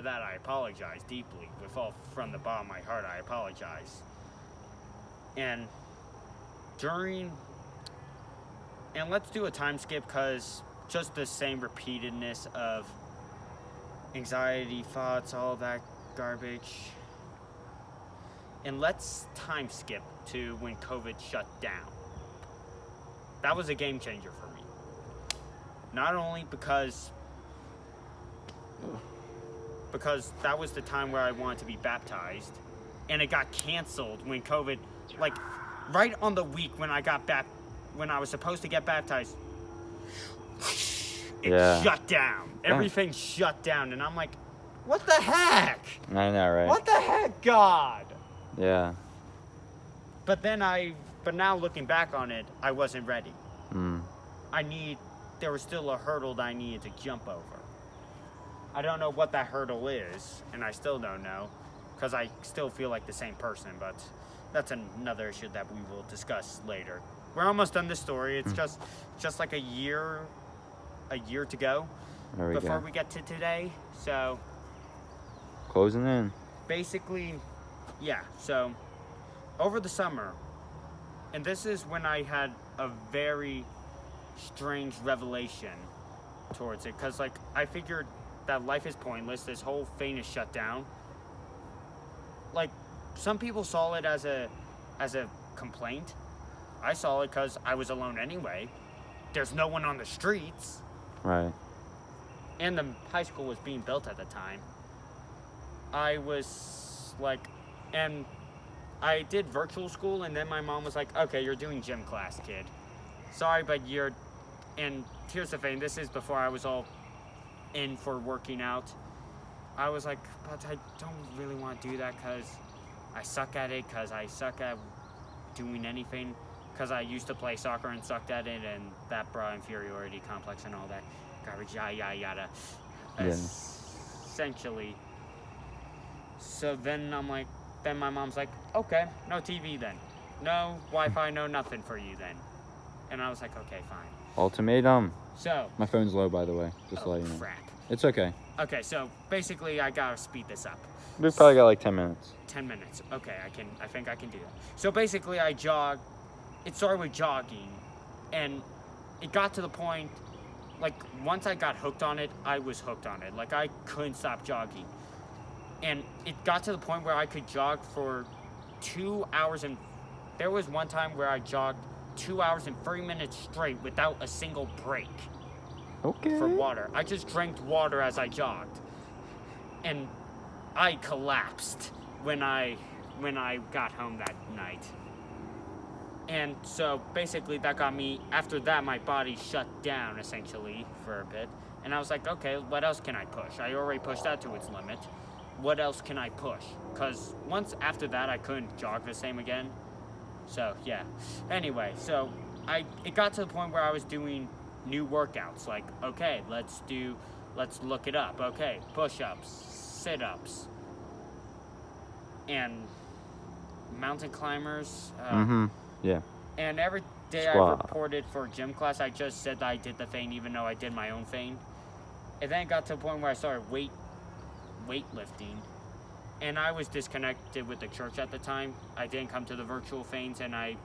that, I apologize deeply. From the bottom of my heart, I apologize. And during, and let's do a time skip because just the same repeatedness of anxiety, thoughts, all that garbage. And let's time skip to when COVID shut down. That was a game changer for me. Not only because that was the time where I wanted to be baptized, and it got canceled when COVID, like right on the week when when I was supposed to get baptized, it shut down. Everything shut down, and I'm like, what the heck? I know, right? What the heck, God? Yeah. But now looking back on it, I wasn't ready. Mm. There was still a hurdle that I needed to jump over. I don't know what that hurdle is, and I still don't know, because I still feel like the same person, but that's another issue that we will discuss later. We're almost done this story. It's just like a year to go before we get to today. So closing in. Basically, yeah. So over the summer, and this is when I had a very strange revelation towards it, because like I figured that life is pointless. This whole thing is shut down. Like some people saw it as a complaint. I saw it because I was alone anyway. There's no one on the streets. Right. And the high school was being built at the time. I was like, and I did virtual school, and then my mom was like, okay, you're doing gym class, kid. Sorry, but and here's the thing, this is before I was all in for working out. I was like, but I don't really want to do that because I suck at it, because I suck at doing anything, because I used to play soccer and sucked at it, and that brought inferiority complex and all that garbage, yada. Yeah. Essentially. So then my mom's like, okay, no TV then. No Wi-Fi, no nothing for you then. And I was like, okay, fine. Ultimatum. So. My phone's low, by the way, just to let you know. Crap. It's okay. Okay, so basically I gotta speed this up. We've probably got like 10 minutes. 10 minutes. Okay, I think I can do that. So basically I jogged. It started with jogging, and it got to the point, like once I got hooked on it, I was hooked on it. Like I couldn't stop jogging. And it got to the point where I could jog for 2 hours, and there was one time where I jogged 2 hours and 30 minutes straight without a single break. Okay. For water. I just drank water as I jogged. And I collapsed when I got home that night. And so basically that got me, after that my body shut down essentially for a bit. And I was like, okay, what else can I push? I already pushed that to its limit. What else can I push? Because once after that I couldn't jog the same again. So yeah. Anyway, so it got to the point where I was doing new workouts. Like, okay, let's look it up. Okay, push-ups, sit-ups, and mountain climbers. Yeah. And every day I reported for gym class, I just said that I did the thing even though I did my own thing. And then it got to a point where I started weightlifting. And I was disconnected with the church at the time. I didn't come to the virtual things, and I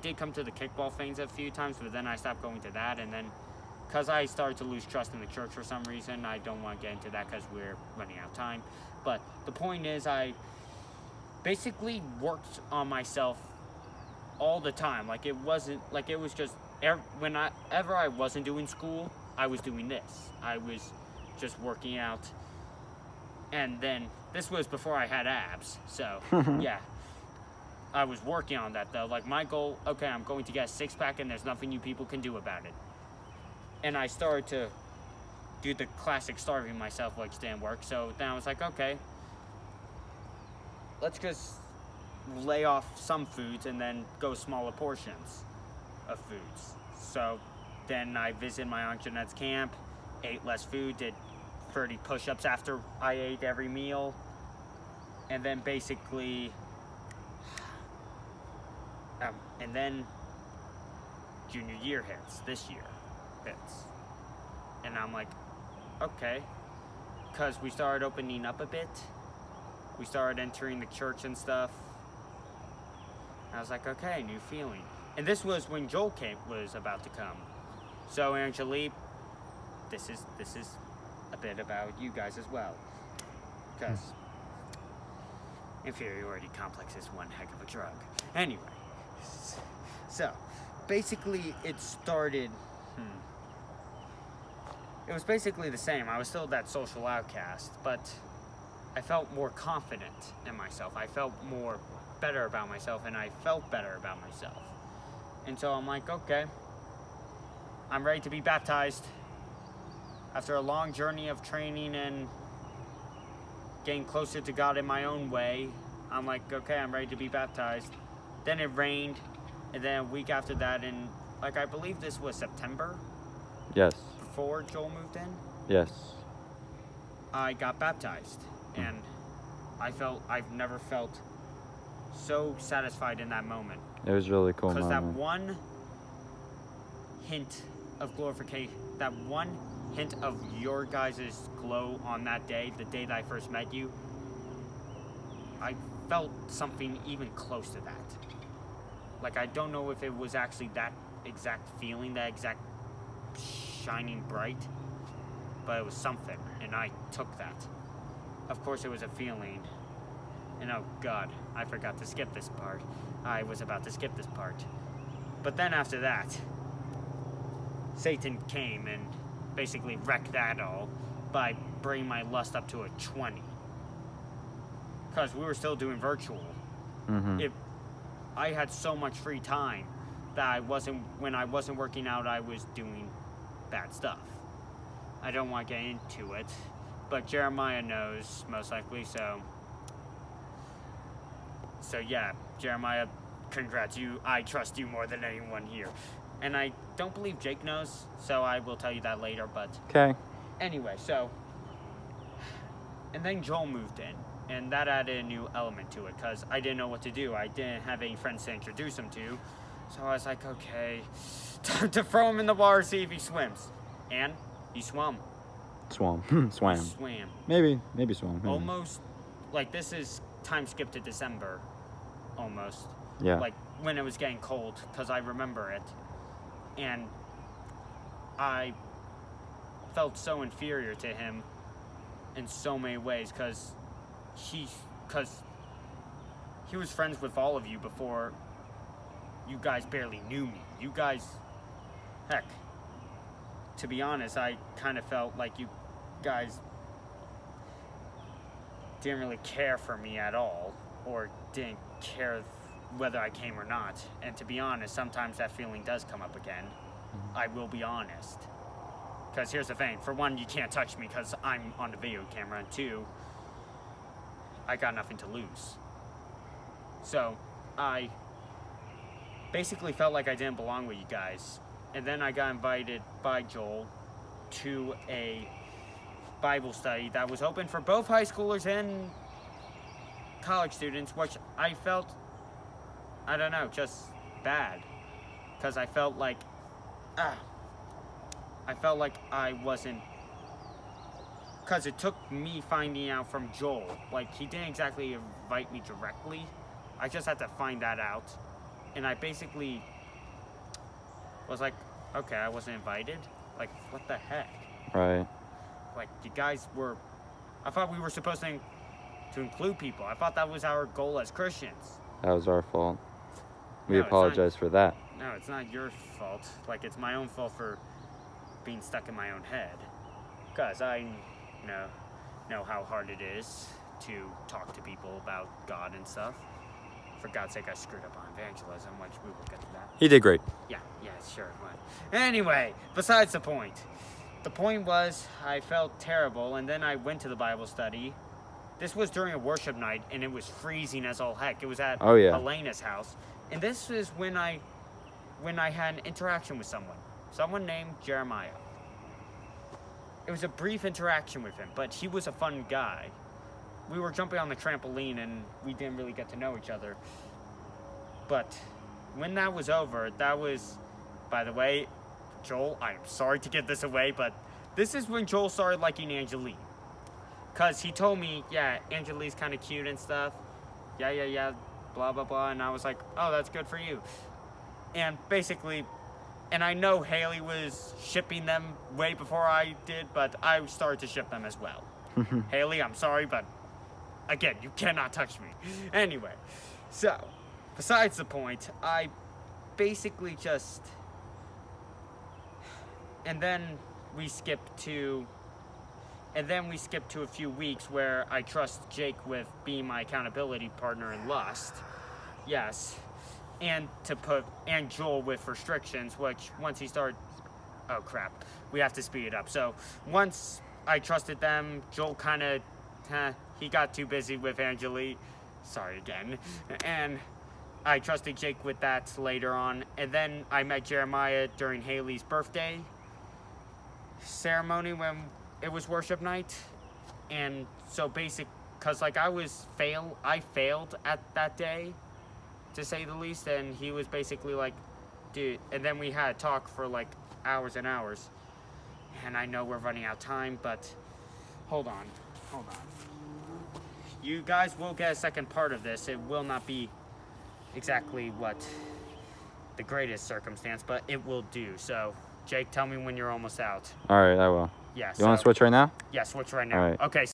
did come to the kickball things a few times, but then I stopped going to that. And then, because I started to lose trust in the church for some reason, I don't want to get into that because we're running out of time. But the point is, I basically worked on myself all the time. Like, it wasn't, like, it was just, whenever I wasn't doing school, I was doing this. I was just working out. And then, this was before I had abs, so, yeah. I was working on that, though. Like, my goal, okay, I'm going to get a six-pack, and there's nothing you people can do about it. And I started to do the classic starving myself, which didn't work. So then I was like, okay, let's just lay off some foods and then go smaller portions of foods. So then I visited my Aunt Jeanette's camp, ate less food, did 30 push-ups after I ate every meal. And then basically, and then junior year hits, this year hits. And I'm like, okay, because we started opening up a bit. We started entering the church and stuff. I was like, okay, new feeling. And this was when Joel was about to come. So Angelique, this is a bit about you guys as well. Because inferiority complex is one heck of a drug. Anyway, so basically it started, it was basically the same. I was still that social outcast, but I felt more confident in myself. I felt more better about myself, and I felt better about myself. And so I'm like, okay, I'm ready to be baptized. After a long journey of training and getting closer to God in my own way, I'm like, okay, I'm ready to be baptized. Then it rained, and then a week after that, and like I believe this was September. Yes. Before Joel moved in. Yes. I got baptized, and I've never felt so satisfied in that moment. It was really cool Because moment. that one hint of glorification, that one hint of your guys' glow on that day, the day that I first met you, I felt something even close to that. Like, I don't know if it was actually that exact feeling, that exact shining bright, but it was something, and I took that. Of course, it was a feeling. And oh God, I forgot to skip this part. I was about to skip this part. But then after that, Satan came and basically wrecked that all by bringing my lust up to a 20. Because we were still doing virtual. I had so much free time that when I wasn't working out, I was doing bad stuff. I don't want to get into it, but Jeremiah knows, most likely, so yeah, Jeremiah, congrats you. I trust you more than anyone here. And I don't believe Jake knows, so I will tell you that later, but... Okay. Anyway, so... And then Joel moved in, and that added a new element to it, because I didn't know what to do. I didn't have any friends to introduce him to, so I was like, okay, time to throw him in the water, see if he swims. And he swam. Swam. He Swam. swam. Maybe swam. Maybe. Almost, like, this is time skip to December, almost. Yeah. Like, when it was getting cold, because I remember it. And I felt so inferior to him in so many ways, because he was friends with all of you before you guys barely knew me. You guys, heck, to be honest, I kind of felt like you guys didn't really care for me at all, or didn't care whether I came or not. And to be honest, sometimes that feeling does come up again. I will be honest. Because here's the thing. For one, you can't touch me because I'm on the video camera. And two, I got nothing to lose. So, I basically felt like I didn't belong with you guys. And then I got invited by Joel to a Bible study that was open for both high schoolers and college students, which I felt, I don't know, just bad. Because I felt like, I wasn't, because it took me finding out from Joel. Like, he didn't exactly invite me directly. I just had to find that out. And I basically was like, okay, I wasn't invited? Like, what the heck? Right. Like, you guys were, I thought we were supposed to include people. I thought that was our goal as Christians. That was our fault. We No, it's apologize for that. No, it's not your fault. Like, it's my own fault for being stuck in my own head. Because I know how hard it is to talk to people about God and stuff. For God's sake, I screwed up on evangelism, which we will get to that. He did great. Yeah, sure. But anyway, besides the point. The point was, I felt terrible, and then I went to the Bible study. This was during a worship night, and it was freezing as all heck. It was at Elena's house. And this is when I had an interaction with someone named Jeremiah. It was a brief interaction with him, but he was a fun guy. We were jumping on the trampoline, and we didn't really get to know each other. But when that was over, that was, by the way, Joel, I'm sorry to give this away, but this is when Joel started liking Angelique. Because he told me, yeah, Angelique's kind of cute and stuff. Yeah, blah, blah, blah. And I was like, oh, that's good for you. And basically, and I know Haley was shipping them way before I did, but I started to ship them as well. Haley, I'm sorry, but again, you cannot touch me. Anyway, so, besides the point, I basically just... And then we skip to a few weeks where I trust Jake with being my accountability partner in Lust. Yes. And Joel with restrictions, which once he started... Oh, crap. We have to speed it up. So, once I trusted them, Joel kind of... he got too busy with Angelique. Sorry again. And I trusted Jake with that later on. And then I met Jeremiah during Haley's birthday ceremony when it was worship night. And so because like I failed at that day, to say the least, and he was basically like, dude, and then we had a talk for like hours and hours. And I know we're running out of time, but hold on. You guys will get a second part of this. It will not be exactly what the greatest circumstance, but it will do. So, Jake, tell me when you're almost out. All right, I will. Yeah. You want to switch right now? Yeah, switch right now. All right. Okay.